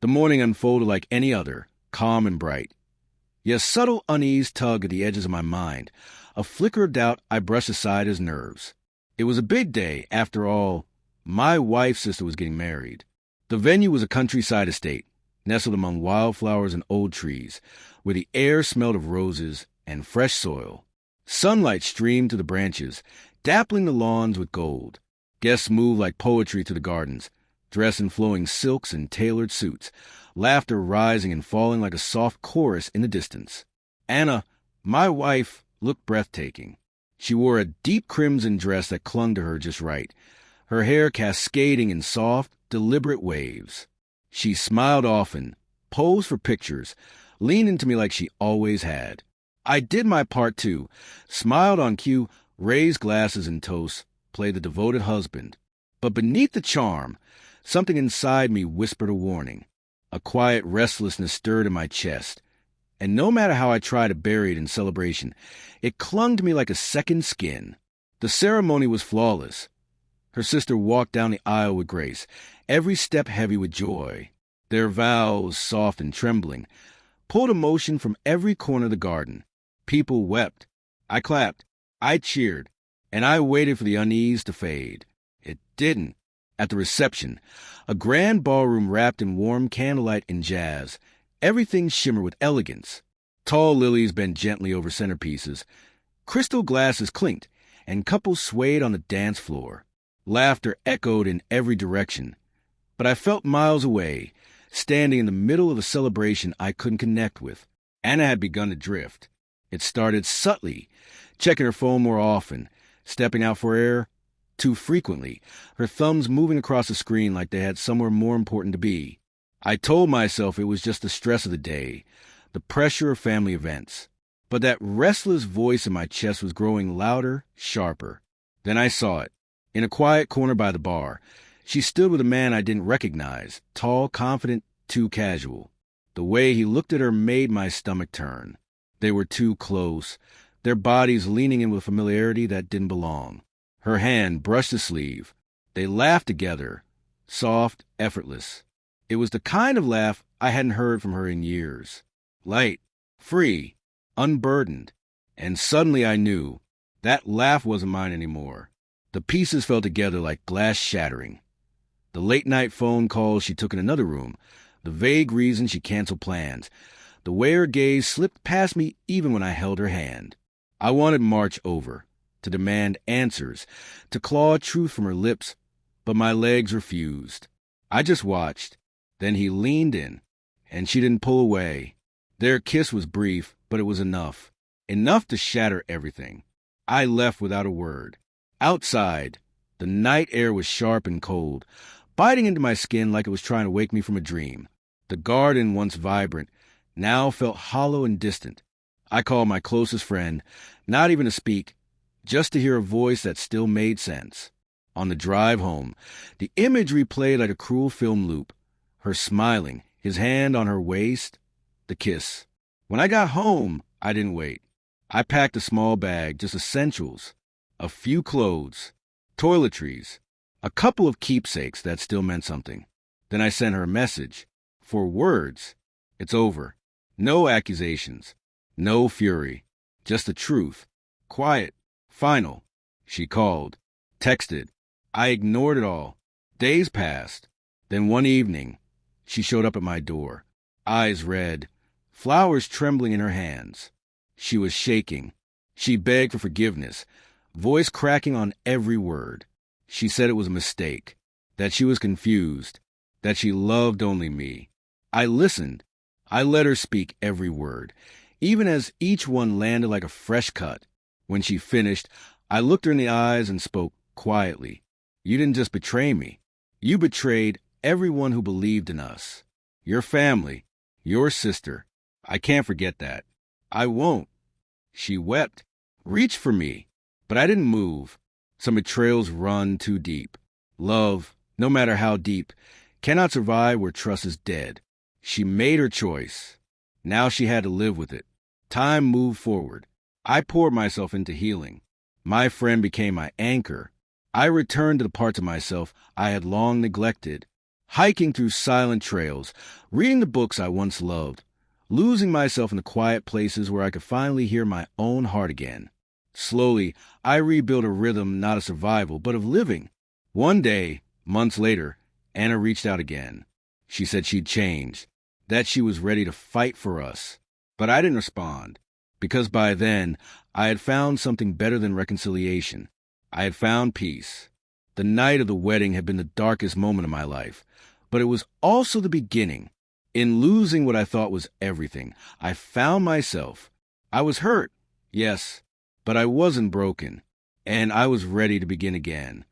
The morning unfolded like any other, calm and bright. Yet a subtle unease tugged at the edges of my mind, a flicker of doubt I brushed aside as nerves. It was a big day, after all. My wife's sister was getting married. The venue was a countryside estate, nestled among wildflowers and old trees, where the air smelled of roses and fresh soil. Sunlight streamed through the branches, dappling the lawns with gold. Guests moved like poetry through the gardens, dressed in flowing silks and tailored suits, laughter rising and falling like a soft chorus in the distance. Anna, my wife, looked breathtaking. She wore a deep crimson dress that clung to her just right, her hair cascading in soft, deliberate waves. She smiled often, posed for pictures, leaned into me like she always had. I did my part too, smiled on cue, raised glasses and toasts, played the devoted husband. But beneath the charm, something inside me whispered a warning. A quiet restlessness stirred in my chest, and no matter how I tried to bury it in celebration, it clung to me like a second skin. The ceremony was flawless. Her sister walked down the aisle with grace, every step heavy with joy. Their vows, soft and trembling, pulled emotion from every corner of the garden. People wept. I clapped. I cheered. And I waited for the unease to fade. It didn't. At the reception, a grand ballroom wrapped in warm candlelight and jazz, everything shimmered with elegance. Tall lilies bent gently over centerpieces. Crystal glasses clinked, and couples swayed on the dance floor. Laughter echoed in every direction. But I felt miles away, standing in the middle of a celebration I couldn't connect with. Anna had begun to drift. It started subtly, checking her phone more often, stepping out for air too frequently, her thumbs moving across the screen like they had somewhere more important to be. I told myself it was just the stress of the day, the pressure of family events. But that restless voice in my chest was growing louder, sharper. Then I saw it. In a quiet corner by the bar, she stood with a man I didn't recognize, tall, confident, too casual. The way he looked at her made my stomach turn. They were too close, their bodies leaning in with familiarity that didn't belong. Her hand brushed the sleeve. They laughed together, soft, effortless. It was the kind of laugh I hadn't heard from her in years. Light, free, unburdened. And suddenly I knew that laugh wasn't mine anymore. The pieces fell together like glass shattering. The late-night phone calls she took in another room, the vague reason she canceled plans, the way her gaze slipped past me even when I held her hand. I wanted March over, to demand answers, to claw truth from her lips, but my legs refused. I just watched. Then he leaned in, and she didn't pull away. Their kiss was brief, but it was enough. Enough to shatter everything. I left without a word. Outside, the night air was sharp and cold, biting into my skin like it was trying to wake me from a dream. The garden, once vibrant, now felt hollow and distant. I called my closest friend, not even to speak, just to hear a voice that still made sense. On the drive home, the image replayed like a cruel film loop. Her smiling, his hand on her waist, the kiss. When I got home, I didn't wait. I packed a small bag, just essentials, a few clothes, toiletries, a couple of keepsakes that still meant something. Then I sent her a message. 4 words. It's over. No accusations. No fury. Just the truth. Quiet. Final. She called. Texted. I ignored it all. Days passed. Then one evening, she showed up at my door. Eyes red. Flowers trembling in her hands. She was shaking. She begged for forgiveness, voice cracking on every word. She said it was a mistake, that she was confused, that she loved only me. I listened. I let her speak every word, even as each one landed like a fresh cut. When she finished, I looked her in the eyes and spoke quietly. You didn't just betray me. You betrayed everyone who believed in us. Your family, your sister. I can't forget that. I won't. She wept, reached for me, but I didn't move. Some betrayals run too deep. Love, no matter how deep, cannot survive where trust is dead. She made her choice. Now she had to live with it. Time moved forward. I poured myself into healing. My friend became my anchor. I returned to the parts of myself I had long neglected. hiking through silent trails, reading the books I once loved, losing myself in the quiet places where I could finally hear my own heart again. Slowly, I rebuilt a rhythm not of survival, but of living. One day, months later, Anna reached out again. She said she'd changed, that she was ready to fight for us. But I didn't respond, because by then, I had found something better than reconciliation. I had found peace. The night of the wedding had been the darkest moment of my life, but it was also the beginning. In losing what I thought was everything, I found myself. I was hurt, yes, but I wasn't broken, and I was ready to begin again.